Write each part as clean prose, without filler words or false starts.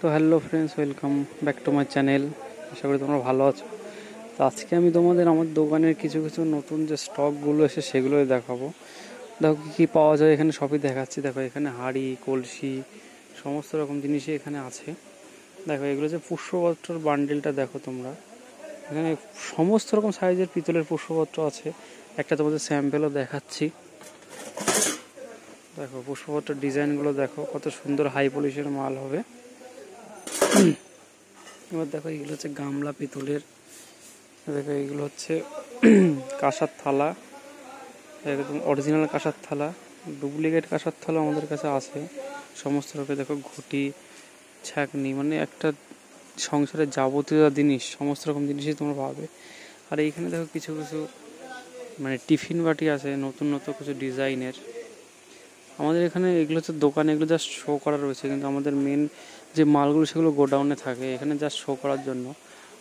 তো hello friends, welcome back to my channel. আশা করি তোমরা ভালো আছো। তো আজকে আমি তোমাদের আমার দোকানের কিছু কিছু নতুন যে স্টকগুলো এসে সেগুলোই দেখাবো। দেখো কী কী পাওয়া যায় এখানে, সবই দেখাচ্ছি। দেখো এখানে হাঁড়ি, কলসি, সমস্ত রকম জিনিসই এখানে আছে। দেখো এগুলো যে পুষ্পপত্রর বান্ডেলটা দেখো তোমরা, এখানে সমস্ত রকম সাইজের পিতলের পুষ্পপত্র আছে। একটা তোমাদের স্যাম্পেলও দেখাচ্ছি। দেখো পুষ্পপত্রের ডিজাইনগুলো দেখো, কত সুন্দর হাই পলিশের মাল হবে। এবার দেখো এগুলো হচ্ছে গামলা পিতলের। দেখো এইগুলো হচ্ছে কাঁসার থালা, একদম অরিজিনাল কাঁসার থালা। ডুপ্লিকেট কাঁসার থালা আমাদের কাছে আছে সমস্ত রকম। দেখো ঘুটি, ছাঁকনি, মানে একটা সংসারের যাবতীয় জিনিস, সমস্ত রকম জিনিসই তোমরা পাবে। আর এইখানে দেখো কিছু কিছু মানে টিফিন বাটি আছে নতুন নতুন কিছু ডিজাইনের। আমাদের এখানে এগুলো হচ্ছে দোকানে, এগুলো জাস্ট শো করা রয়েছে, কিন্তু আমাদের মেন যে মালগুলো সেগুলো গোডাউনে থাকে, এখানে জাস্ট শো করার জন্য।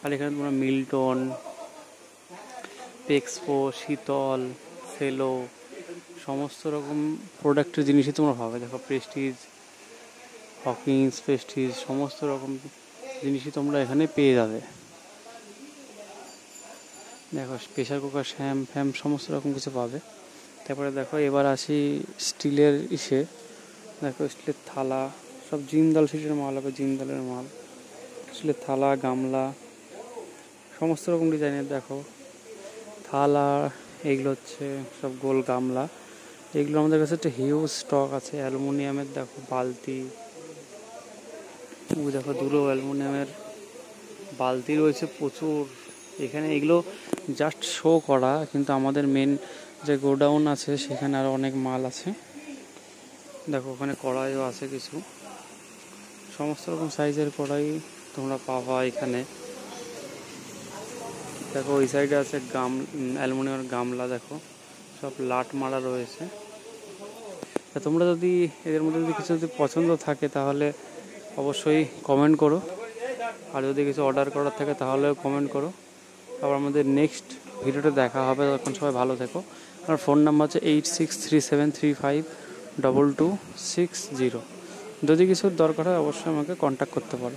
আর এখানে তোমরা মিল্টন, পেক্সপো, শীতল, সেলো, সমস্ত রকম প্রোডাক্টের জিনিসই তোমরা পাবে। দেখো প্রেস্টিজ, হকিংস, প্রেস্টিজ, সমস্ত রকম জিনিসই তোমরা এখানে পেয়ে যাবে। দেখো প্রেশার কুকার, ফ্যাম সমস্ত রকম কিছু পাবে। তারপরে দেখো এবার আসি স্টিলের ইসে। দেখো স্টিলের থালা, সব জিন্দাল সিটের মাল হবে, জিন্দালের মাল। স্টিলের থালা, গামলা, সমস্ত রকম ডিজাইনের দেখো থালা। এইগুলো হচ্ছে সব গোল গামলা। এগুলো আমাদের কাছে একটা হিউজ স্টক আছে। অ্যালুমিনিয়ামের দেখো বালতি, দেখো দুটো অ্যালুমিনিয়ামের বালতি রয়েছে প্রচুর এখানে। এগুলো জাস্ট শো করা, কিন্তু আমাদের মেন যে গোডাউন আছে সেখানে আরও অনেক মাল আছে। দেখো ওখানে কড়াইও আছে কিছু, সমস্ত রকম সাইজের কড়াই তোমরা পাবা এখানে। দেখো ওই সাইডে আছে অ্যালুমিনিয়ামের গামলা, দেখো সব লাট মারা রয়েছে। তা তোমরা যদি এদের মধ্যে যদি কিছু যদি পছন্দ থাকে তাহলে অবশ্যই কমেন্ট করো, আর যদি কিছু অর্ডার করার থাকে তাহলেও কমেন্ট করো। আবার আমাদের নেক্সট ভিডিওতে দেখা হবে, তখন সবাই ভালো থেকো। আমার ফোন নাম্বার হচ্ছে 8637352260। যদি কিছু দরকার হয় অবশ্যই আমাকে কন্ট্যাক্ট করতে পারো।